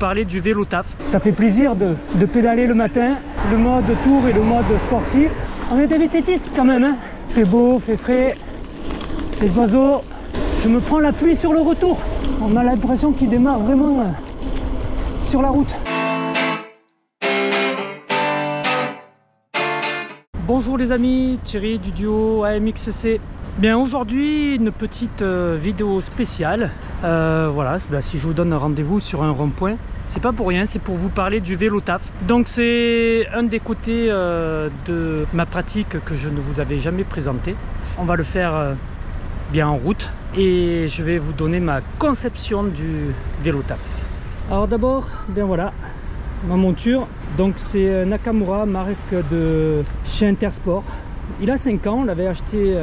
parler du vélo taf. Ça fait plaisir de pédaler le matin, le mode tour et le mode sportif. On est des vététistes quand même, hein. Fait beau, fait frais, les oiseaux. Je me prends la pluie sur le retour. On a l'impression qu'il démarre vraiment sur la route. Bonjour les amis, Thierry du duo AMXC. Bien aujourd'hui une petite vidéo spéciale. Voilà, si je vous donne un rendez-vous sur un rond-point, c'est pas pour rien, c'est pour vous parler du vélo taf. Donc c'est un des côtés de ma pratique que je ne vous avais jamais présenté. On va le faire bien en route et je vais vous donner ma conception du vélo taf. Alors d'abord, bien voilà, ma monture. Donc c'est Nakamura, marque de chez Intersport. Il a 5 ans, on l'avait acheté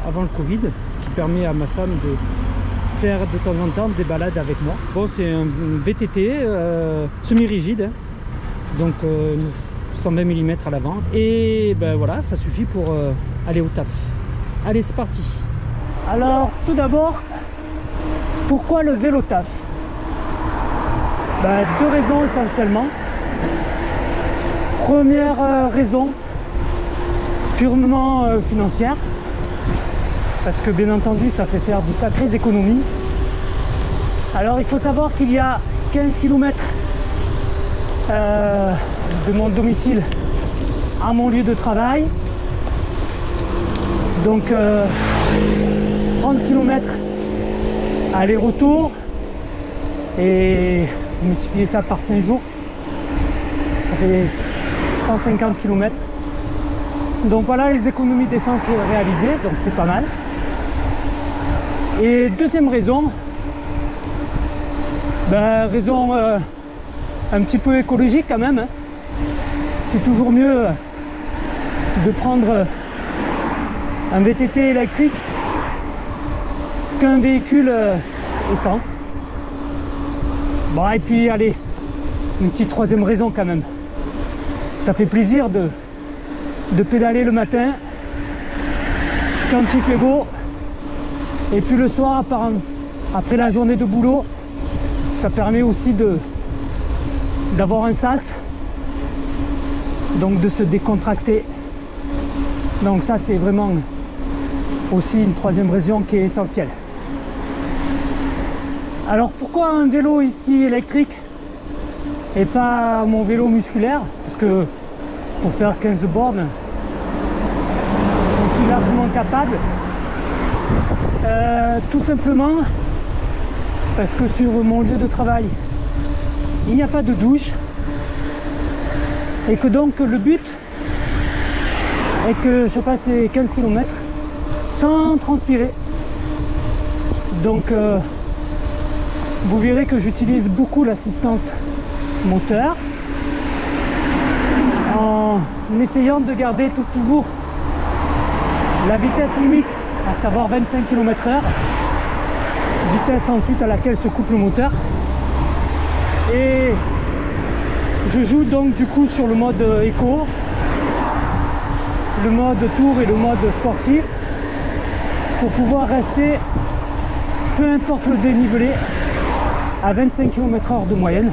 avant le Covid, ce qui permet à ma femme de faire de temps en temps des balades avec moi. Bon, c'est un VTT semi-rigide, hein, donc 120 mm à l'avant. Et ben voilà, ça suffit pour aller au taf. Allez, c'est parti. Alors, tout d'abord, pourquoi le vélo taf? Ben, 2 raisons essentiellement. Première raison, purement financière, parce que bien entendu ça fait faire de sacrées économies. Alors il faut savoir qu'il y a 15 km de mon domicile à mon lieu de travail, donc 30 km aller-retour, et multiplier ça par 5 jours, ça fait 150 km. Donc voilà les économies d'essence réalisées, donc c'est pas mal. Et deuxième raison, raison un petit peu écologique quand même, hein. C'est toujours mieux de prendre un VTT électrique qu'un véhicule essence. Bon, et puis allez, une petite troisième raison quand même, ça fait plaisir de pédaler le matin quand il fait beau, et puis le soir après la journée de boulot, ça permet aussi d'avoir un sas, donc de se décontracter. Donc ça c'est vraiment aussi une troisième raison qui est essentielle. Alors pourquoi un vélo ici électrique et pas mon vélo musculaire? Parce que pour faire 15 bornes, je suis largement capable. Tout simplement parce que sur mon lieu de travail, il n'y a pas de douche. Et que donc le but est que je fasse ces 15 km sans transpirer. Donc vous verrez que j'utilise beaucoup l'assistance moteur, en essayant de garder toujours la vitesse limite, à savoir 25 km/h, vitesse ensuite à laquelle se coupe le moteur. Et je joue donc du coup sur le mode éco, le mode tour et le mode sportif, pour pouvoir rester, peu importe le dénivelé, à 25 km/h de moyenne,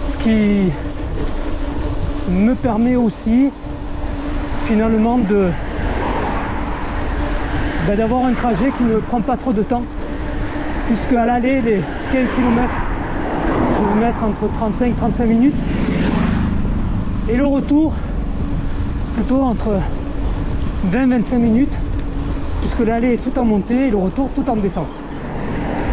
ce qui me permet aussi finalement d'avoir un trajet qui ne prend pas trop de temps, puisque à l'aller les 15 km je vais mettre entre 35 et 35 minutes, et le retour plutôt entre 20 et 25 minutes, puisque l'aller est tout en montée et le retour tout en descente.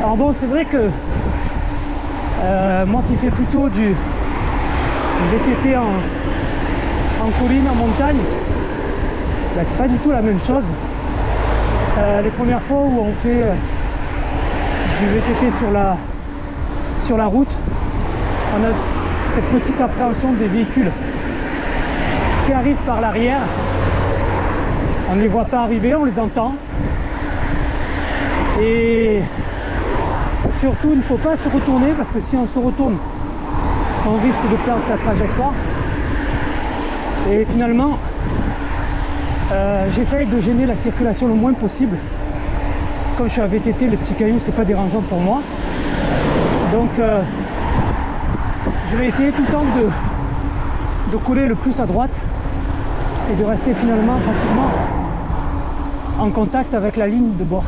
Alors bon, c'est vrai que moi qui fais plutôt du VTT en colline, en montagne, c'est pas du tout la même chose. Les premières fois où on fait du VTT sur la route, on a cette petite appréhension des véhicules qui arrivent par l'arrière. On ne les voit pas arriver, on les entend. Et surtout, il ne faut pas se retourner, parce que si on se retourne, on risque de perdre sa trajectoire. Et finalement, j'essaye de gêner la circulation le moins possible. Comme je suis à VTT, les petits cailloux, c'est pas dérangeant pour moi. Donc je vais essayer tout le temps de couler le plus à droite et de rester finalement pratiquement en contact avec la ligne de bord.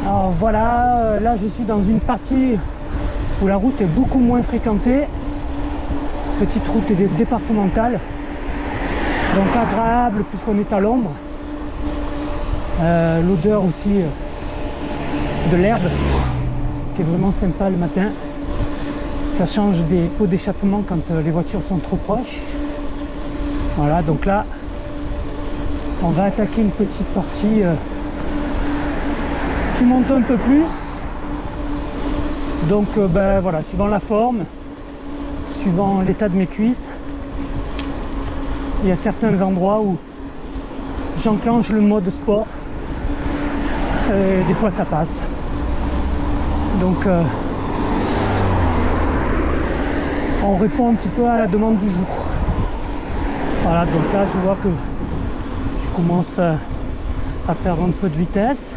Alors voilà, là je suis dans une partie où la route est beaucoup moins fréquentée, petite route départementale, donc agréable puisqu'on est à l'ombre. L'odeur aussi de l'herbe qui est vraiment sympa le matin. Ça change des pots d'échappement quand les voitures sont trop proches. Voilà, donc là on va attaquer une petite partie qui monte un peu plus. Donc ben voilà, suivant la forme, suivant l'état de mes cuisses, il y a certains endroits où j'enclenche le mode sport et des fois ça passe. Donc on répond un petit peu à la demande du jour. Voilà, donc là je vois que je commence à perdre un peu de vitesse.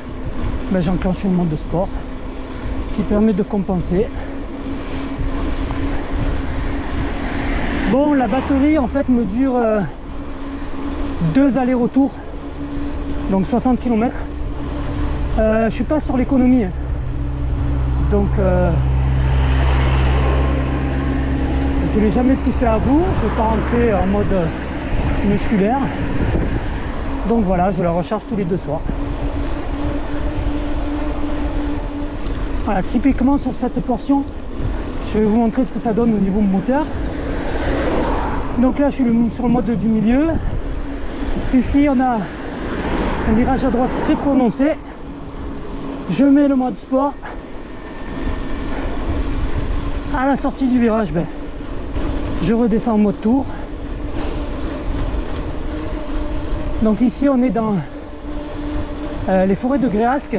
Ben, j'enclenche le mode de sport qui permet de compenser. Bon, la batterie en fait me dure 2 allers-retours, donc 60 km. Je suis pas sur l'économie, donc je l'ai jamais poussé à bout. Je ne vais pas rentrer en mode musculaire, donc voilà, je la recharge tous les 2 soirs. Voilà, typiquement sur cette portion, je vais vous montrer ce que ça donne au niveau moteur. Donc là, je suis sur le mode du milieu. Ici, on a un virage à droite très prononcé. Je mets le mode sport. À la sortie du virage, ben, je redescends en mode tour. Donc ici, on est dans les forêts de Gréasque.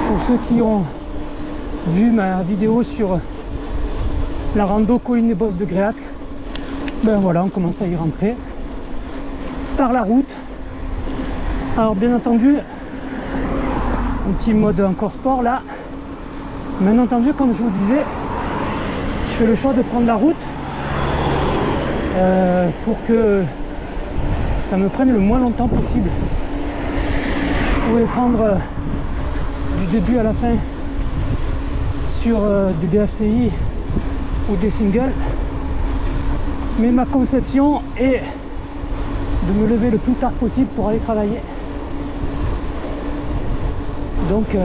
Pour ceux qui ont vu ma vidéo sur la rando colline des Bosses de Gréasque, ben voilà, on commence à y rentrer par la route. Alors bien entendu, un petit mode encore sport là. Bien entendu, comme je vous disais, je fais le choix de prendre la route pour que ça me prenne le moins longtemps possible. Je pourrais prendre du début à la fin sur des DFCI ou des singles, mais ma conception est de me lever le plus tard possible pour aller travailler. Donc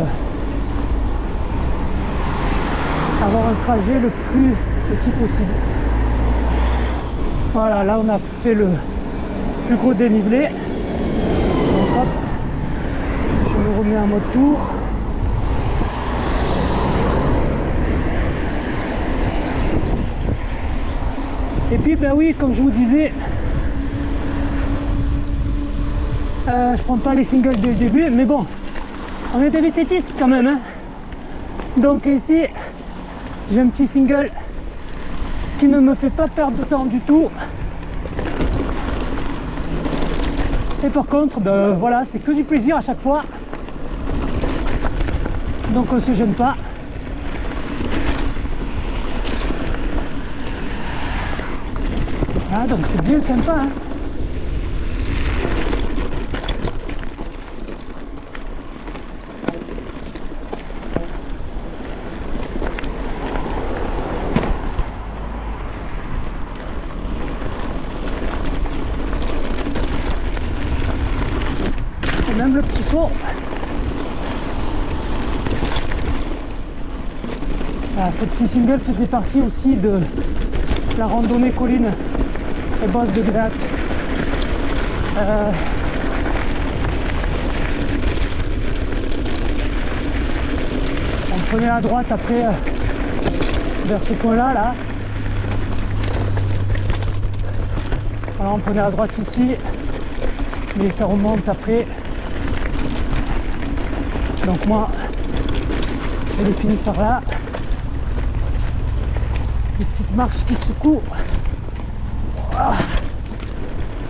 avoir un trajet le plus petit possible. Voilà, là on a fait le plus gros dénivelé. Donc hop, je me remets en mode tour. Et puis ben oui, comme je vous disais, je prends pas les singles dès le début, mais bon, on est des vététistes quand même, hein. Donc ici, j'ai un petit single qui ne me fait pas perdre de temps du tout. Et par contre, ben voilà, c'est que du plaisir à chaque fois. Donc on se gêne pas. Ah, donc c'est bien sympa, hein. Et même le petit saut. Ah, ce petit single faisait partie aussi de la randonnée colline et Bosses de Gréasque. On prenait à droite après vers ce point là. Alors on prenait à droite ici, mais ça remonte après. Donc moi je l'ai fini par là. Des petites marches qui secouent. Ah.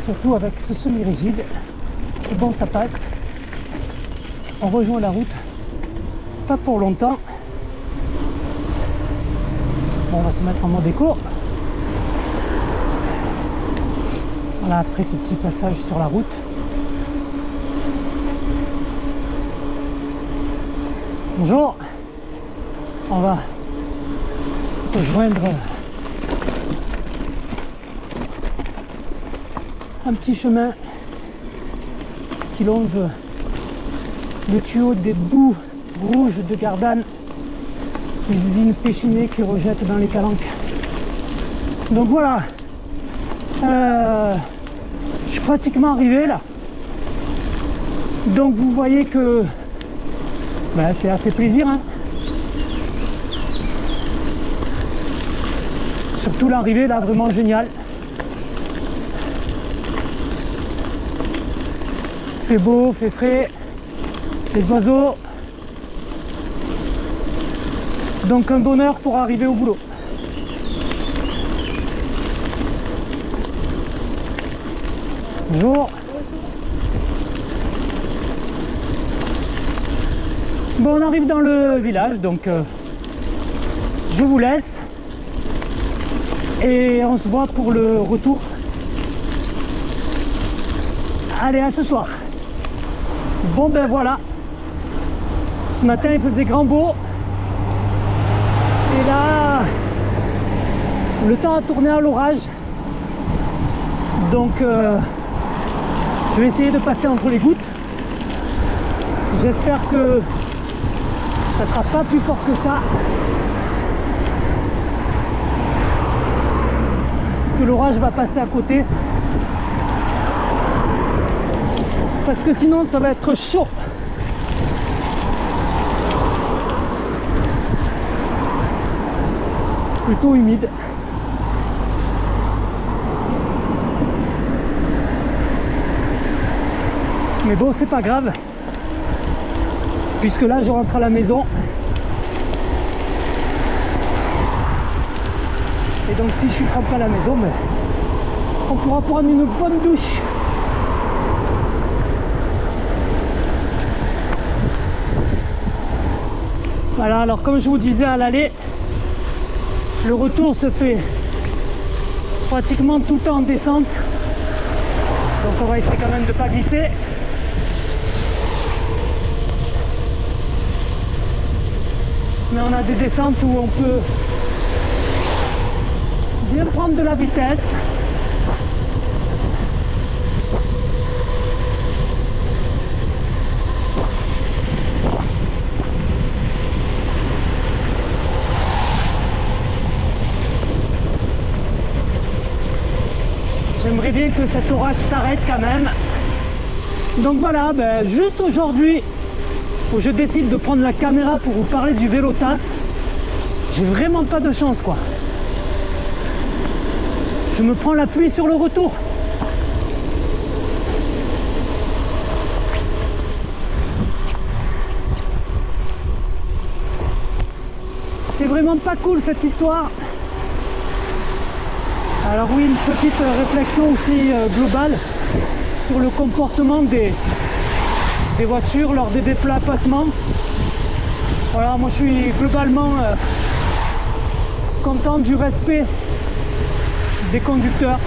Surtout avec ce semi-rigide. Et bon, ça passe. On rejoint la route. Pas pour longtemps. Bon, on va se mettre en mode éco. Voilà, après ce petit passage sur la route. Bonjour. On va rejoindre un petit chemin qui longe le tuyau des boues rouges de Gardanne, l'usine Péchinet qui rejette dans les calanques. Donc voilà, je suis pratiquement arrivé là. Donc vous voyez que ben, c'est assez plaisir, hein. Surtout l'arrivée là, vraiment génial. Fait beau, fait frais, les oiseaux. Donc un bonheur pour arriver au boulot. Bonjour. Bon, on arrive dans le village, donc je vous laisse. Et on se voit pour le retour. Allez, à ce soir. Bon ben voilà. Ce matin il faisait grand beau. Et là, le temps a tourné à l'orage. Donc je vais essayer de passer entre les gouttes. J'espère que ça sera pas plus fort que ça. Que l'orage va passer à côté. Parce que sinon ça va être chaud. Plutôt humide. Mais bon, c'est pas grave. Puisque là je rentre à la maison. Et donc si je suis trempé à la maison, mais on pourra prendre une bonne douche. Voilà, alors comme je vous disais à l'aller, le retour se fait pratiquement tout le temps en descente. Donc on va essayer quand même de ne pas glisser. Mais on a des descentes où on peut bien prendre de la vitesse. J'aimerais bien que cet orage s'arrête quand même. Donc voilà, ben, juste aujourd'hui où je décide de prendre la caméra pour vous parler du vélo taf, j'ai vraiment pas de chance quoi. Je me prends la pluie sur le retour. C'est vraiment pas cool cette histoire. Alors oui, une petite réflexion aussi globale sur le comportement des voitures lors des déplacements. Voilà, moi je suis globalement content du respect des conducteurs.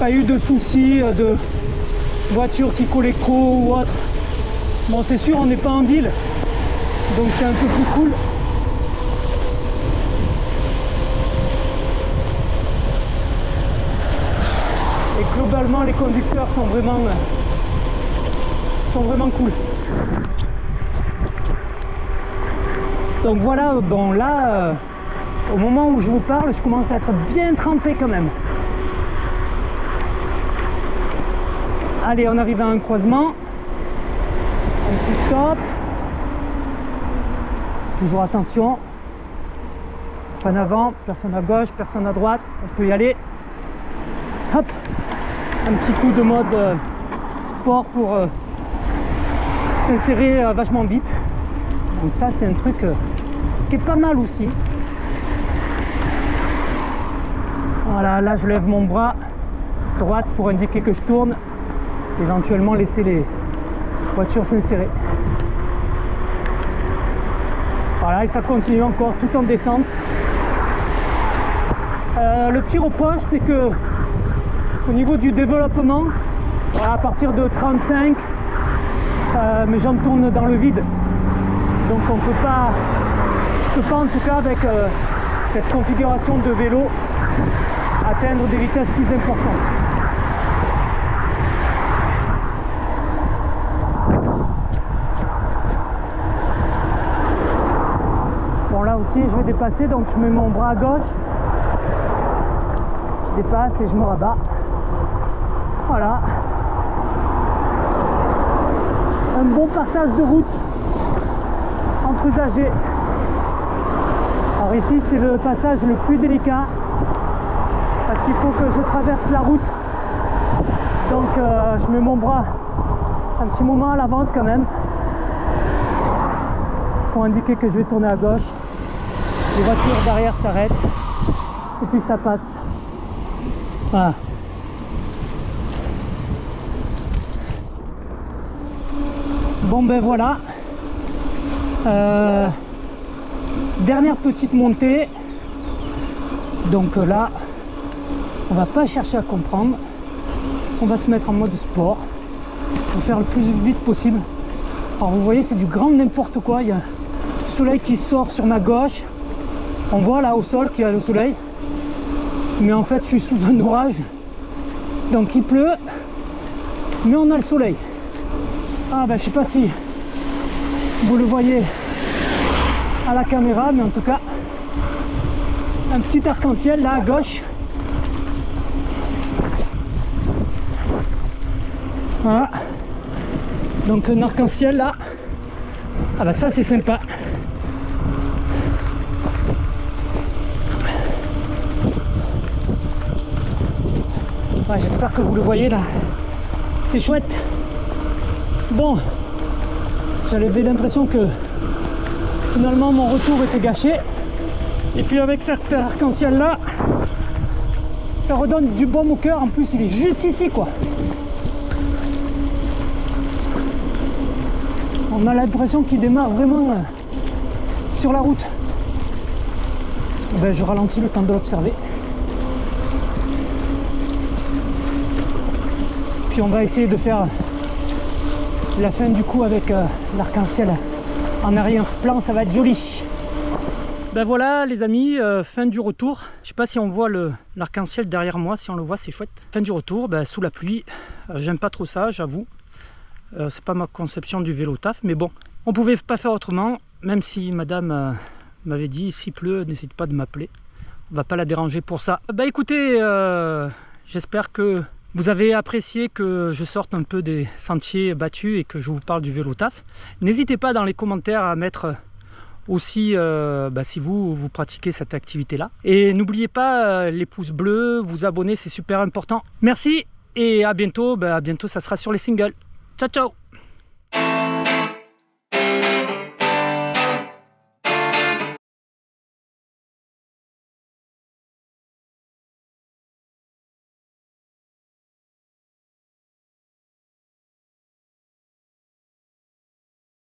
Pas eu de soucis de voitures qui collent trop ou autre. Bon, c'est sûr, on n'est pas en ville, donc c'est un peu plus cool. Et globalement, les conducteurs sont vraiment cool. Donc voilà, bon là, au moment où je vous parle, je commence à être bien trempé quand même. Allez, on arrive à un croisement. Un petit stop. Toujours attention. Pas en avant, personne à gauche, personne à droite. On peut y aller. Hop. Un petit coup de mode sport pour s'insérer vachement vite. Donc ça, c'est un truc qui est pas mal aussi. Voilà, là je lève mon bras droite pour indiquer que je tourne. Éventuellement laisser les voitures s'insérer. Voilà, et ça continue encore tout en descente. Le petit reproche, c'est que au niveau du développement, voilà, à partir de 35, mes jambes tournent dans le vide. Donc on peut pas, je peux pas en tout cas avec cette configuration de vélo atteindre des vitesses plus importantes. Bon, là aussi je vais dépasser, donc je mets mon bras à gauche, je dépasse et je me rabats. Voilà, un bon partage de route entre usagers. Alors ici c'est le passage le plus délicat parce qu'il faut que je traverse la route, donc je mets mon bras un petit moment à l'avance quand même pour indiquer que je vais tourner à gauche. Les voitures derrière s'arrêtent et puis ça passe. Voilà. Bon ben voilà, dernière petite montée, donc là on va pas chercher à comprendre, on va se mettre en mode sport pour faire le plus vite possible. Alors vous voyez, c'est du grand n'importe quoi, il y a le soleil qui sort sur ma gauche, on voit là au sol qu'il y a le soleil, mais en fait je suis sous un orage, donc il pleut mais on a le soleil. Ah ben je sais pas si vous le voyez à la caméra, mais en tout cas un petit arc-en-ciel là à gauche. Voilà, donc un arc-en-ciel là. Ah ben ça c'est sympa. Ouais, j'espère que vous le voyez là, c'est chouette. Bon, j'avais l'impression que finalement mon retour était gâché, et puis avec cet arc-en-ciel là, ça redonne du baume au cœur. En plus il est juste ici quoi, on a l'impression qu'il démarre vraiment sur la route. Ben, je ralentis le temps de l'observer, puis on va essayer de faire la fin du coup avec l'arc-en-ciel en arrière-plan, ça va être joli. Ben voilà les amis, fin du retour. Je sais pas si on voit l'arc-en-ciel derrière moi, si on le voit c'est chouette. Fin du retour, ben, sous la pluie, j'aime pas trop ça, j'avoue. C'est pas ma conception du vélo taf, mais bon, on pouvait pas faire autrement, même si madame m'avait dit s'il pleut, n'hésite pas de m'appeler. On va pas la déranger pour ça. Ben écoutez, j'espère que vous avez apprécié que je sorte un peu des sentiers battus et que je vous parle du vélo taf. N'hésitez pas dans les commentaires à mettre aussi si vous pratiquez cette activité là. Et n'oubliez pas les pouces bleus, vous abonner, c'est super important. Merci et à bientôt. À bientôt, ça sera sur les singles. Ciao ciao.